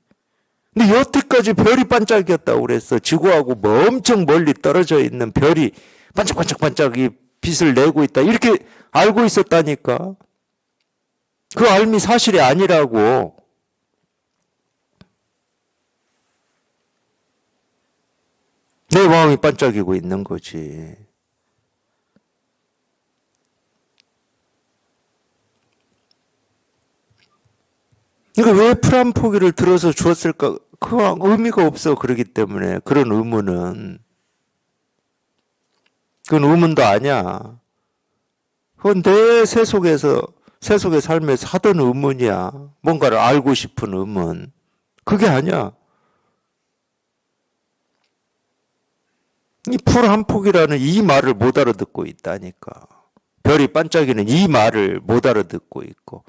근데 여태까지 별이 반짝이었다고 그랬어. 지구하고 뭐 엄청 멀리 떨어져 있는 별이 반짝반짝반짝 이 빛을 내고 있다. 이렇게 알고 있었다니까. 그 알미 사실이 아니라고. 내 마음이 반짝이고 있는 거지. 이거 왜 풀 한 포기를 들어서 주었을까? 그 의미가 없어. 그러기 때문에. 그런 의문은. 그건 의문도 아니야. 그건 내 세속의 삶에서 하던 의문이야. 뭔가를 알고 싶은 의문. 그게 아니야. 이 풀 한 폭이라는 이 말을 못 알아듣고 있다니까. 별이 반짝이는 이 말을 못 알아듣고 있고.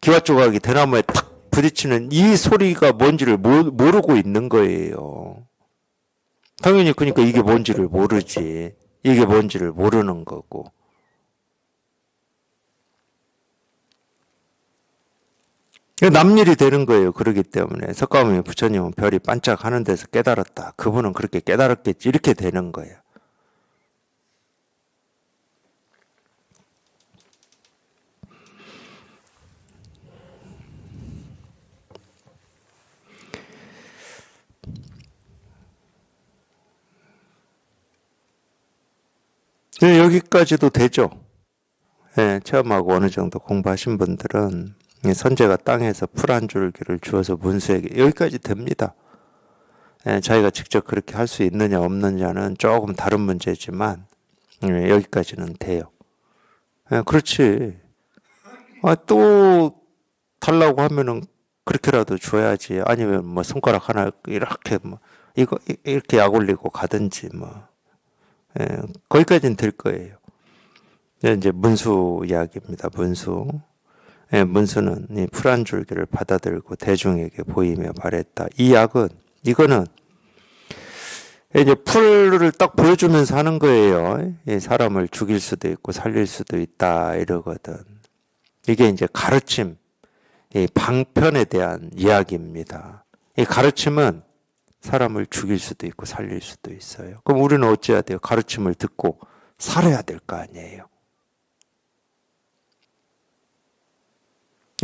기와 조각이 대나무에 탁 부딪히는 이 소리가 뭔지를 모르고 있는 거예요. 당연히 그러니까 이게 뭔지를 모르지. 이게 뭔지를 모르는 거고. 남일이 되는 거예요. 그러기 때문에 석가모니 부처님은 별이 반짝하는 데서 깨달았다. 그분은 그렇게 깨달았겠지. 이렇게 되는 거예요. 여기까지도 되죠. 체험하고 어느 정도 공부하신 분들은 선제가 땅에서 풀 한 줄기를 주어서 문수에게 여기까지 됩니다. 자기가 직접 그렇게 할 수 있느냐 없느냐는 조금 다른 문제지만 여기까지는 돼요. 그렇지. 또 달라고 하면은 그렇게라도 줘야지. 아니면 뭐 손가락 하나 이렇게 이렇게 약 올리고 가든지 뭐. 거기까지는 될 거예요. 이제 문수 이야기입니다. 문수. 문수는 이 풀 한 줄기를 받아들고 대중에게 보이며 말했다. 이거는 이제 풀을 딱 보여주면서 하는 거예요. 사람을 죽일 수도 있고 살릴 수도 있다 이러거든. 이게 이제 가르침, 이 방편에 대한 이야기입니다. 이 가르침은 사람을 죽일 수도 있고 살릴 수도 있어요. 그럼 우리는 어찌해야 돼요? 가르침을 듣고 살아야 될 거 아니에요.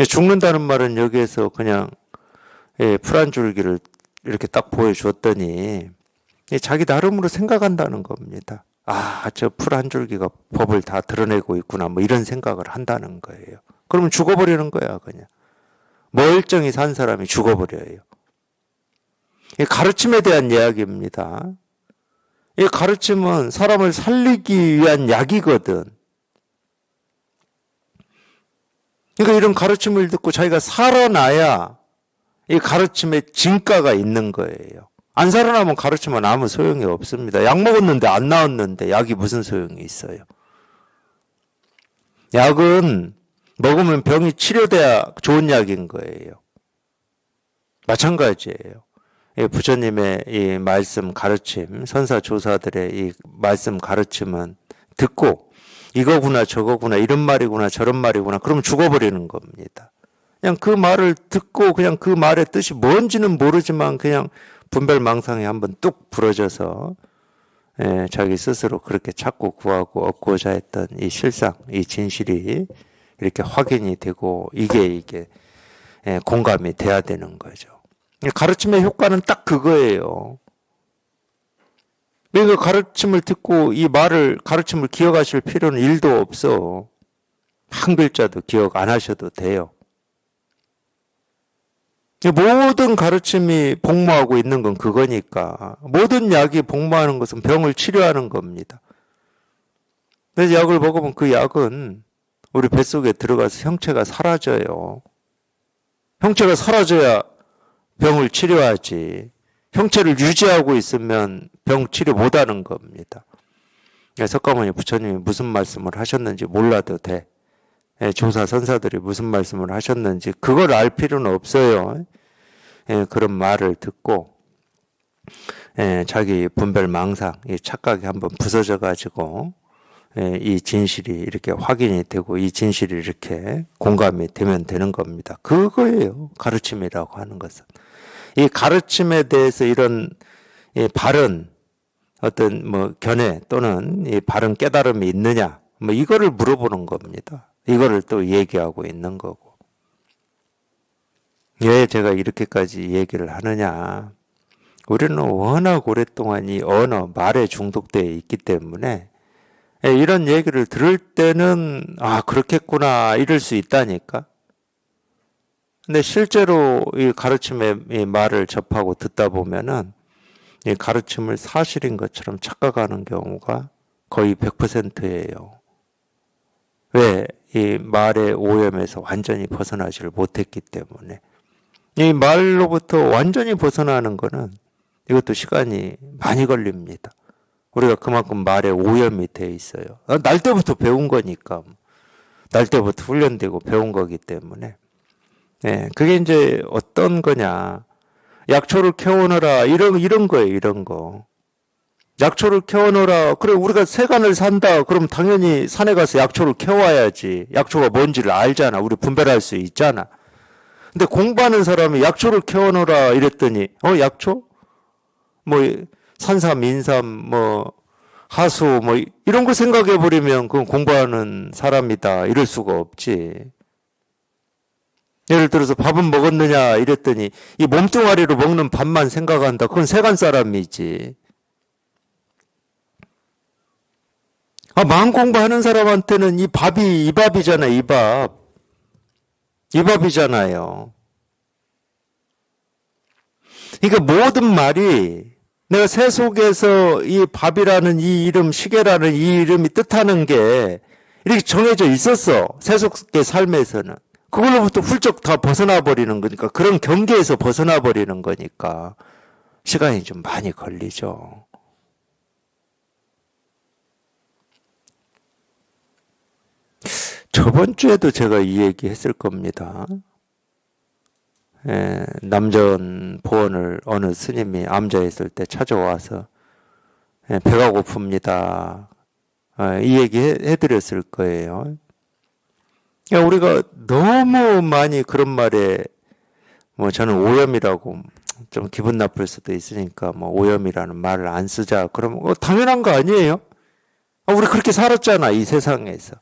죽는다는 말은 여기에서 그냥 풀 한 줄기를 이렇게 딱 보여주었더니 자기 나름으로 생각한다는 겁니다. 저 풀 한 줄기가 법을 다 드러내고 있구나 뭐 이런 생각을 한다는 거예요. 그러면 죽어버리는 거야 그냥. 멀쩡히 산 사람이 죽어버려요. 이 가르침에 대한 이야기입니다. 이 가르침은 사람을 살리기 위한 약이거든. 그러니까 이런 가르침을 듣고 자기가 살아나야 이 가르침에 진가가 있는 거예요. 안 살아나면 가르치면 아무 소용이 없습니다. 약 먹었는데 안 나았는데 약이 무슨 소용이 있어요. 약은 먹으면 병이 치료돼야 좋은 약인 거예요. 마찬가지예요. 부처님의 이 말씀 가르침, 선사조사들의 이 말씀 가르침은 듣고 이거구나 저거구나 이런 말이구나 저런 말이구나 그러면 죽어버리는 겁니다. 그냥 그 말을 듣고 그냥 그 말의 뜻이 뭔지는 모르지만 그냥 분별망상에 한번 뚝 부러져서 자기 스스로 그렇게 찾고 구하고 얻고자 했던 이 실상, 이 진실이 이렇게 확인이 되고 이게 공감이 돼야 되는 거죠. 가르침의 효과는 딱 그거예요. 그 가르침을 듣고 이 가르침을 기억하실 필요는 1도 없어. 한 글자도 기억 안 하셔도 돼요. 모든 가르침이 복무하고 있는 건 그거니까. 모든 약이 복무하는 것은 병을 치료하는 겁니다. 그래서 약을 먹으면 그 약은 우리 뱃속에 들어가서 형체가 사라져요. 형체가 사라져야 병을 치료하지. 형체를 유지하고 있으면 병 치료 못하는 겁니다. 석가모니 부처님이 무슨 말씀을 하셨는지 몰라도 돼. 조사 선사들이 무슨 말씀을 하셨는지 그걸 알 필요는 없어요. 그런 말을 듣고 자기 분별망상, 이 착각이 한번 부서져 가지고 이 진실이 이렇게 확인이 되고 이 진실이 이렇게 공감이 되면 되는 겁니다. 그거예요. 가르침이라고 하는 것은. 이 가르침에 대해서 이런 바른 어떤 견해 또는 이 바른 깨달음이 있느냐 이거를 물어보는 겁니다. 이거를 또 얘기하고 있는 거고. 왜 제가 이렇게까지 얘기를 하느냐. 우리는 워낙 오랫동안 이 언어, 말에 중독되어 있기 때문에 이런 얘기를 들을 때는 그렇겠구나 이럴 수 있다니까. 근데 실제로 이 가르침의 이 말을 접하고 듣다 보면은 이 가르침을 사실인 것처럼 착각하는 경우가 거의 100%예요. 왜? 이 말의 오염에서 완전히 벗어나지를 못했기 때문에. 이 말로부터 완전히 벗어나는 거는 이것도 시간이 많이 걸립니다. 우리가 그만큼 말에 오염이 돼 있어요. 날 때부터 배운 거니까. 날 때부터 훈련되고 배운 거기 때문에. 그게 이제 어떤 거냐. 약초를 캐오너라. 이런 거예요, 이런 거. 약초를 캐오너라. 그래, 우리가 세간을 산다. 그럼 당연히 산에 가서 약초를 캐와야지. 약초가 뭔지를 알잖아. 우리 분별할 수 있잖아. 근데 공부하는 사람이 약초를 캐오너라 이랬더니, 약초? 산삼, 인삼, 하수, 이런 거 생각해버리면 그건 공부하는 사람이다. 이럴 수가 없지. 예를 들어서 밥은 먹었느냐 이랬더니 이 몸뚱아리로 먹는 밥만 생각한다. 그건 세간 사람이지. 마음 공부하는 사람한테는 이 밥이 이 밥이잖아. 이 밥. 이 밥이잖아요. 그러니까 모든 말이 내가 새 속에서 이 밥이라는 이 이름, 시계라는 이 이름이 뜻하는 게 이렇게 정해져 있었어. 새 속의 삶에서는. 그걸로부터 훌쩍 다 벗어나 버리는 거니까, 그런 경계에서 벗어나 버리는 거니까 시간이 좀 많이 걸리죠. 저번 주에도 제가 이 얘기 했을 겁니다. 남전 보원을 어느 스님이 암자했을 때 찾아와서 배가 고픕니다. 이 얘기 해드렸을 거예요. 우리가 너무 많이 그런 말에 저는 오염이라고 좀 기분 나쁠 수도 있으니까 오염이라는 말을 안 쓰자 그러면 당연한 거 아니에요? 우리 그렇게 살았잖아 이 세상에서.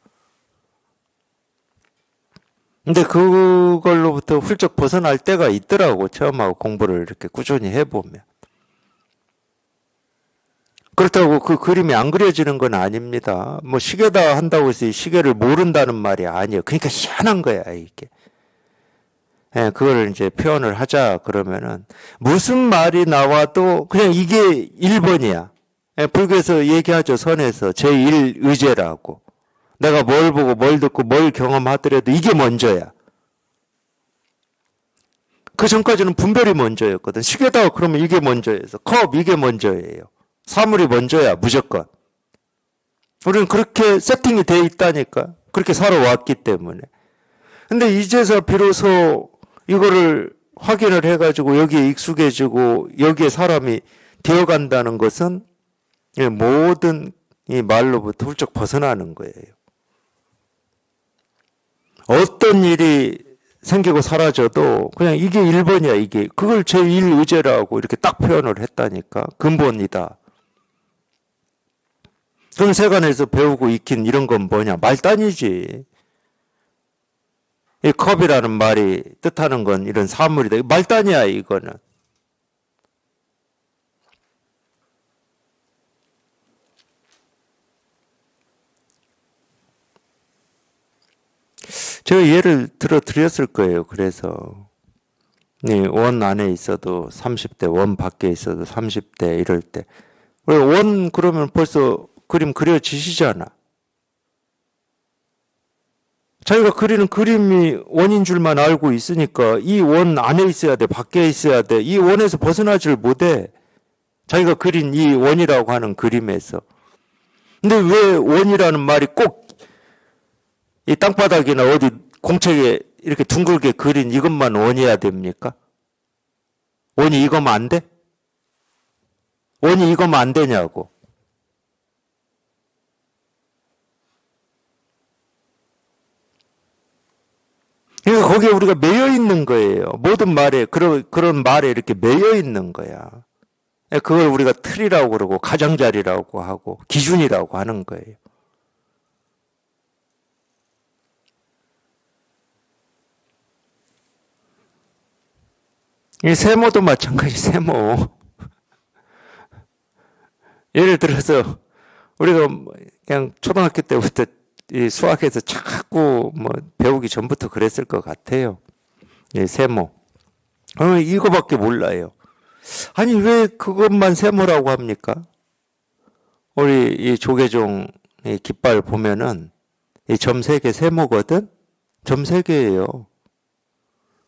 근데 그걸로부터 훌쩍 벗어날 때가 있더라고. 체험하고 공부를 이렇게 꾸준히 해보면. 그렇다고 그 그림이 안 그려지는 건 아닙니다. 시계다 한다고 해서 이 시계를 모른다는 말이 아니에요. 그러니까 희한한 거야, 이게. 그걸 이제 표현을 하자 그러면은 무슨 말이 나와도 그냥 이게 1번이야. 불교에서 얘기하죠. 선에서 제1의제라고. 내가 뭘 보고 뭘 듣고 뭘 경험하더라도 이게 먼저야. 그 전까지는 분별이 먼저였거든. 시계다 그러면 이게 먼저여서 컵 이게 먼저예요. 사물이 먼저야 무조건. 우리는 그렇게 세팅이 돼 있다니까. 그렇게 살아왔기 때문에. 근데 이제서 비로소 이거를 확인을 해가지고 여기에 익숙해지고 여기에 사람이 되어간다는 것은 모든 이 말로부터 훌쩍 벗어나는 거예요. 어떤 일이 생기고 사라져도 그냥 이게 1번이야, 이게. 그걸 제1의제라고 이렇게 딱 표현을 했다니까. 근본이다. 그럼 세간에서 배우고 익힌 이런 건 뭐냐? 말단이지. 이 컵이라는 말이 뜻하는 건 이런 사물이다. 말단이야, 이거는. 제가 예를 들어 드렸을 거예요. 그래서 원 안에 있어도 30대, 원 밖에 있어도 30대 이럴 때. 원 그러면 벌써 그림 그려지시잖아. 자기가 그리는 그림이 원인 줄만 알고 있으니까 이 원 안에 있어야 돼, 밖에 있어야 돼. 이 원에서 벗어나질 못해. 자기가 그린 이 원이라고 하는 그림에서. 근데 왜 원이라는 말이 꼭 이 땅바닥이나 어디 공책에 이렇게 둥글게 그린 이것만 원이어야 됩니까? 원이 이거면 안 돼? 원이 이거면 안 되냐고. 그러니까 거기에 우리가 매여 있는 거예요. 모든 말에, 그런 말에 이렇게 매여 있는 거야. 그걸 우리가 틀이라고 그러고, 가장자리라고 하고, 기준이라고 하는 거예요. 이 세모도 마찬가지, 세모. 예를 들어서, 우리가 그냥 초등학교 때부터 이 수학에서 자꾸 배우기 전부터 그랬을 것 같아요. 이 세모. 이거밖에 몰라요. 아니, 왜 그것만 세모라고 합니까? 우리 이 조계종 이 깃발 보면은 이 점 3개 세모거든? 점 3개예요.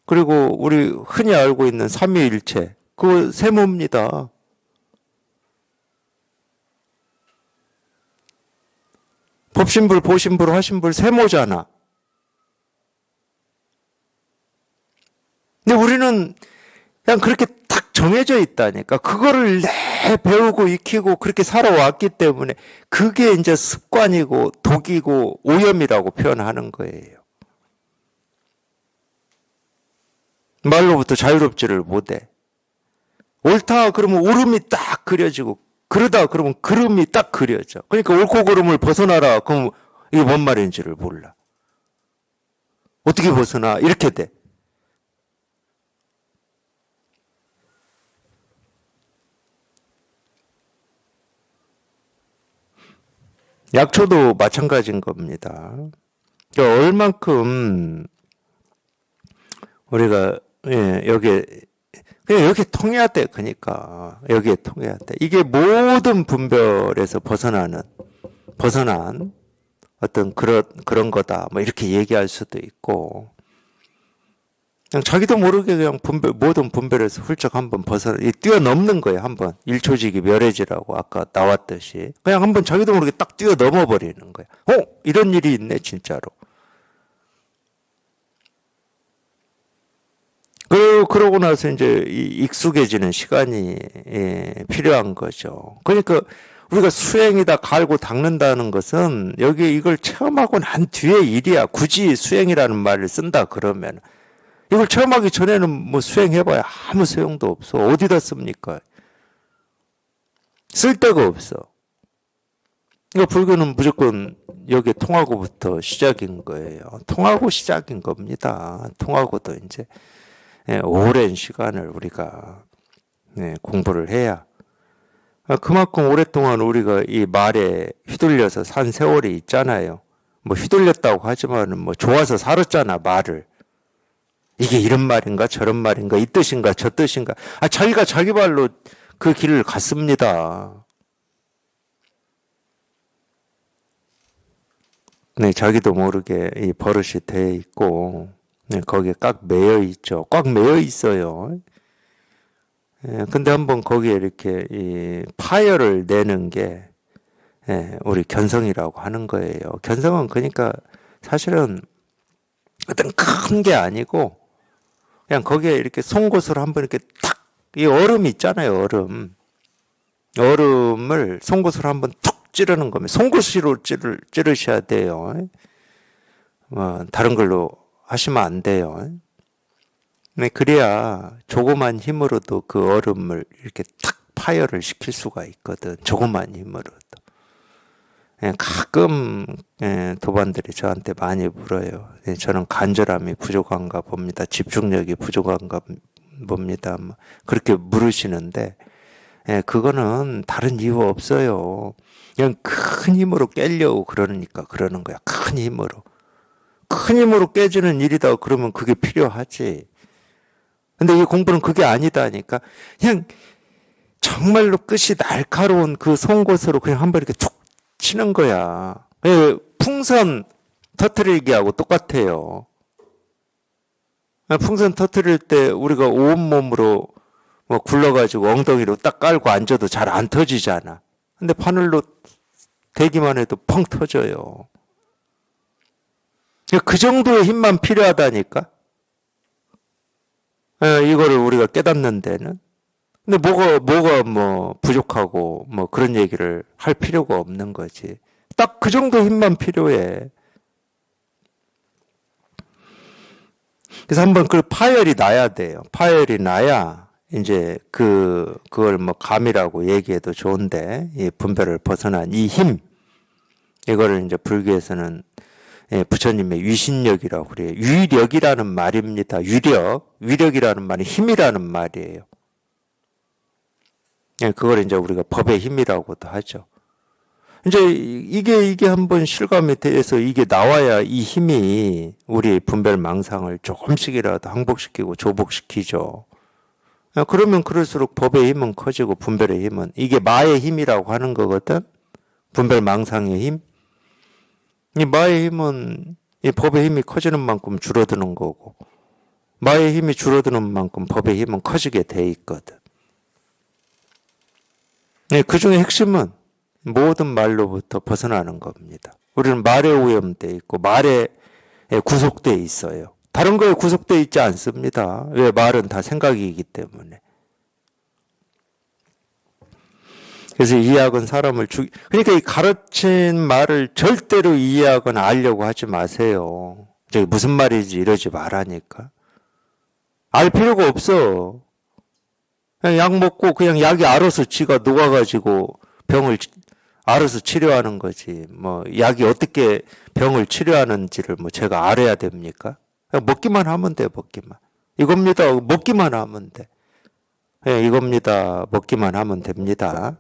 그리고 우리 흔히 알고 있는 삼위일체, 그거 세모입니다. 법신불, 보신불, 화신불 세모잖아. 근데 우리는 그냥 그렇게 딱 정해져 있다니까. 그거를 내 배우고 익히고 그렇게 살아왔기 때문에 그게 이제 습관이고 독이고 오염이라고 표현하는 거예요. 말로부터 자유롭지를 못해. 옳다 그러면 옳음이 딱 그려지고 그러다 그러면 그름이 딱 그려져. 그러니까 옳고 그름을 벗어나라. 그럼 이게 뭔 말인지를 몰라. 어떻게 벗어나? 이렇게 돼. 약초도 마찬가지인 겁니다. 그러니까 얼만큼 우리가 여기에 그냥 여기 통해야 돼. 그러니까 여기에 통해야 돼. 이게 모든 분별에서 벗어난 어떤 그런 거다. 뭐 이렇게 얘기할 수도 있고, 그냥 자기도 모르게 그냥 모든 분별에서 훌쩍 한번 뛰어넘는 거예요. 한번 일초지기 멸해지라고 아까 나왔듯이 그냥 한번 자기도 모르게 딱 뛰어넘어 버리는 거야. 이런 일이 있네 진짜로. 그러고 나서 이제 익숙해지는 시간이 필요한 거죠. 그러니까 우리가 수행이다 갈고 닦는다는 것은 여기 이걸 체험하고 난 뒤의 일이야. 굳이 수행이라는 말을 쓴다 그러면 이걸 체험하기 전에는 뭐 수행해봐야 아무 소용도 없어. 어디다 씁니까? 쓸 데가 없어. 그러니까 불교는 무조건 여기 통하고부터 시작인 거예요. 통하고 시작인 겁니다. 통하고도 이제 오랜 시간을 우리가 공부를 해야 그만큼 오랫동안 우리가 이 말에 휘둘려서 산 세월이 있잖아요. 뭐 휘둘렸다고 하지만은 뭐 좋아서 살았잖아 말을. 이게 이런 말인가 저런 말인가 이 뜻인가 저 뜻인가. 자기가 자기 발로 그 길을 갔습니다. 네, 자기도 모르게 이 버릇이 돼 있고 거기에 꽉 매여 있죠. 꽉 매여 있어요. 근데 한번 거기에 이렇게 이 파열을 내는 게 우리 견성이라고 하는 거예요. 견성은 그러니까 사실은 어떤 큰 게 아니고 그냥 거기에 이렇게 송곳으로 한번 이렇게 탁, 이 얼음 있잖아요, 얼음. 얼음을 송곳으로 한번 툭 찌르는 겁니다. 송곳으로 찌르셔야 돼요. 다른 걸로 하시면 안 돼요. 네, 그래야 조그만 힘으로도 그 얼음을 이렇게 탁 파열을 시킬 수가 있거든. 조그만 힘으로도. 예, 가끔 도반들이 저한테 많이 물어요. 예, 저는 간절함이 부족한가 봅니다. 집중력이 부족한가 봅니다. 그렇게 물으시는데 그거는 다른 이유 없어요. 그냥 큰 힘으로 깨려고 그러니까 그러는 거야. 큰 힘으로. 큰 힘으로 깨지는 일이다 그러면 그게 필요하지. 근데 이 공부는 그게 아니다니까. 그냥 정말로 끝이 날카로운 그 송곳으로 그냥 한번 이렇게 툭 치는 거야. 풍선 터트리기하고 똑같아요. 풍선 터트릴 때 우리가 온몸으로 굴러가지고 엉덩이로 딱 깔고 앉아도 잘 안 터지잖아. 근데 바늘로 대기만 해도 펑 터져요. 그 정도의 힘만 필요하다니까? 이거를 우리가 깨닫는 데는. 근데 뭐가 부족하고 그런 얘기를 할 필요가 없는 거지. 딱 그 정도 힘만 필요해. 그래서 한번 그 파열이 나야 돼요. 파열이 나야 이제 그걸 감이라고 얘기해도 좋은데 이 분별을 벗어난 이 힘, 이거를 이제 불교에서는 부처님의 위신력이라고 그래요. 위력이라는 말입니다. 위력이라는 말이 힘이라는 말이에요. 그걸 이제 우리가 법의 힘이라고도 하죠. 이제 이게 한번 실감이 돼서 이게 나와야 이 힘이 우리 분별 망상을 조금씩이라도 항복시키고 조복시키죠. 그러면 그럴수록 법의 힘은 커지고 분별의 힘은, 이게 마의 힘이라고 하는 거거든. 분별 망상의 힘. 이 마의 힘은 이 법의 힘이 커지는 만큼 줄어드는 거고, 마의 힘이 줄어드는 만큼 법의 힘은 커지게 돼 있거든. 그 중에 핵심은 모든 말로부터 벗어나는 겁니다. 우리는 말에 오염돼 있고 말에 구속돼 있어요. 다른 거에 구속돼 있지 않습니다. 왜? 말은 다 생각이기 때문에. 그래서 이해학은 사람을 그러니까 이 가르친 말을 절대로 이해하거나 알려고 하지 마세요. 저기 무슨 말인지 이러지 말라니까. 알 필요가 없어. 그냥 약 먹고 그냥 약이 알아서 지가 녹아가지고 병을 알아서 치료하는 거지. 약이 어떻게 병을 치료하는지를 제가 알아야 됩니까? 그냥 먹기만 하면 돼, 먹기만. 이겁니다. 먹기만 하면 돼. 이겁니다. 먹기만 하면 됩니다.